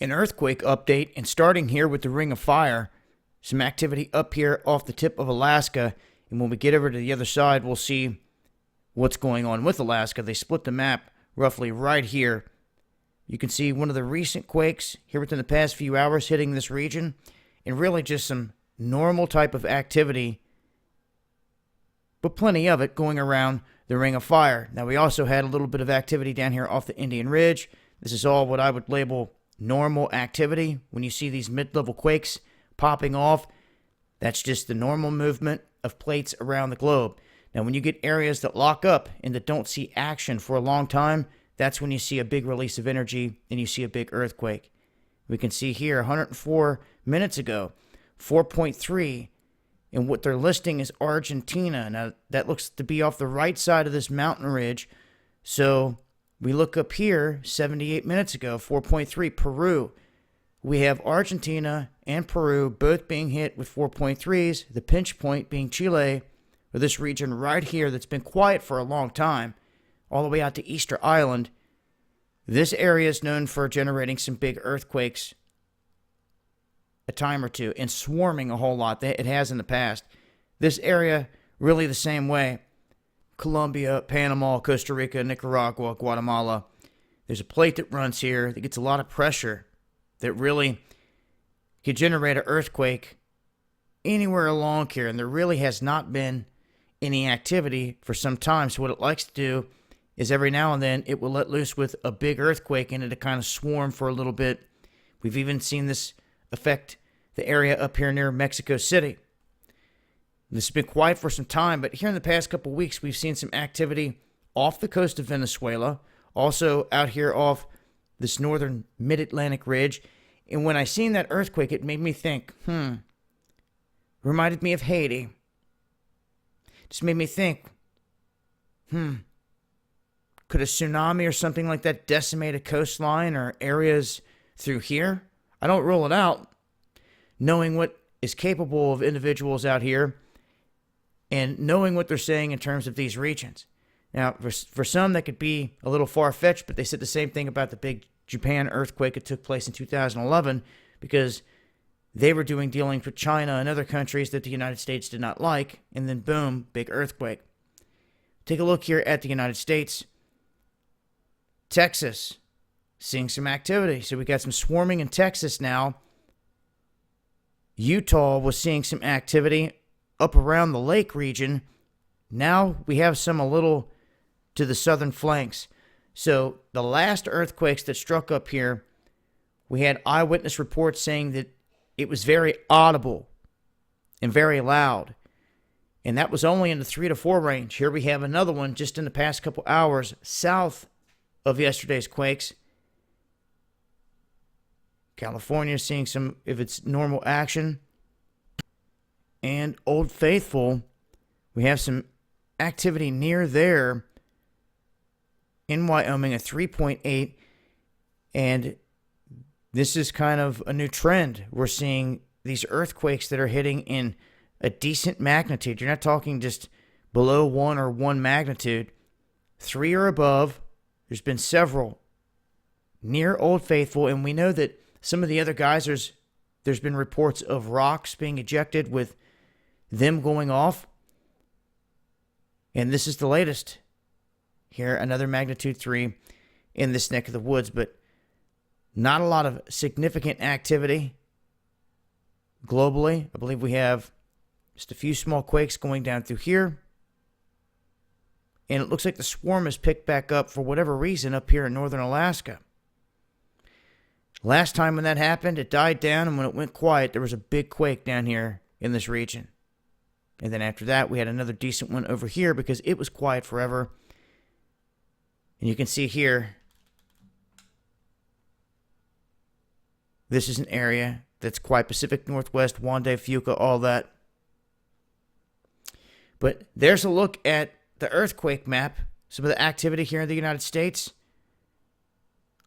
An earthquake update, and starting here with the Ring of Fire, some activity up here off the tip of Alaska, and when we get over to the other side, we'll see what's going on with Alaska. They split the map roughly right here. You can see one of the recent quakes here within the past few hours hitting this region, and really just some normal type of activity, but plenty of it going around the Ring of Fire. Now, we also had a little bit of activity down here off the Indian Ridge. This is all what I would label normal activity. When you see these mid-level quakes popping off, that's just the normal movement of plates around the globe. Now, when you get areas that lock up and that don't see action for a long time, that's when you see a big release of energy and you see a big earthquake. We can see here 104 minutes ago, 4.3, and what they're listing is Argentina. Now, that looks to be off the right side of this mountain ridge. So we look up here, 78 minutes ago, 4.3, Peru. We have Argentina and Peru both being hit with 4.3s, the pinch point being Chile, or this region right here that's been quiet for a long time, all the way out to Easter Island. This area is known for generating some big earthquakes a time or two and swarming a whole lot. It has in the past. This area, really the same way. Colombia, Panama, Costa Rica, Nicaragua, Guatemala. There's a plate that runs here that gets a lot of pressure that really could generate an earthquake anywhere along here, and there really has not been any activity for some time. So what it likes to do is every now and then it will let loose with a big earthquake and it'll kind of swarm for a little bit. We've even seen this affect the area up here near Mexico City. This has been quiet for some time, but here in the past couple weeks, we've seen some activity off the coast of Venezuela, also out here off this northern mid-Atlantic ridge. And when I seen that earthquake, it made me think, reminded me of Haiti. Just made me think, could a tsunami or something like that decimate a coastline or areas through here? I don't rule it out. Knowing what is capable of individuals out here and knowing what they're saying in terms of these regions. Now, for some, that could be a little far-fetched, but they said the same thing about the big Japan earthquake that took place in 2011 because they were doing dealings with China and other countries that the United States did not like, and then boom, big earthquake. Take a look here at the United States. Texas, seeing some activity. So we got some swarming in Texas now. Utah was seeing some activity up around the lake region. Now we have some a little to the southern flanks. So the last earthquakes that struck up here, we had eyewitness reports saying that it was very audible and very loud. And that was only in the 3 to 4 range. Here we have another one just in the past couple hours south of yesterday's quakes. California seeing some of its normal action. And Old Faithful, we have some activity near there in Wyoming, a 3.8. And this is kind of a new trend. We're seeing these earthquakes that are hitting in a decent magnitude. You're not talking just below 1 or 1 magnitude. 3 or above. There's been several near Old Faithful, and we know that some of the other geysers, there's been reports of rocks being ejected with them going off. And this is the latest. Here, another magnitude 3 in this neck of the woods, but not a lot of significant activity globally. I believe we have just a few small quakes going down through here. And it looks like the swarm has picked back up for whatever reason up here in northern Alaska. Last time when that happened, it died down, and when it went quiet, there was a big quake down here in this region. And then after that, we had another decent one over here because it was quiet forever. And you can see here, this is an area that's quite Pacific Northwest, Wande, Fuca, all that. But there's a look at the earthquake map, some of the activity here in the United States.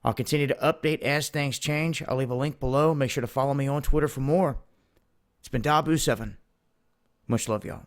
I'll continue to update as things change. I'll leave a link below. Make sure to follow me on Twitter for more. It's been Dabu7. Much love, y'all.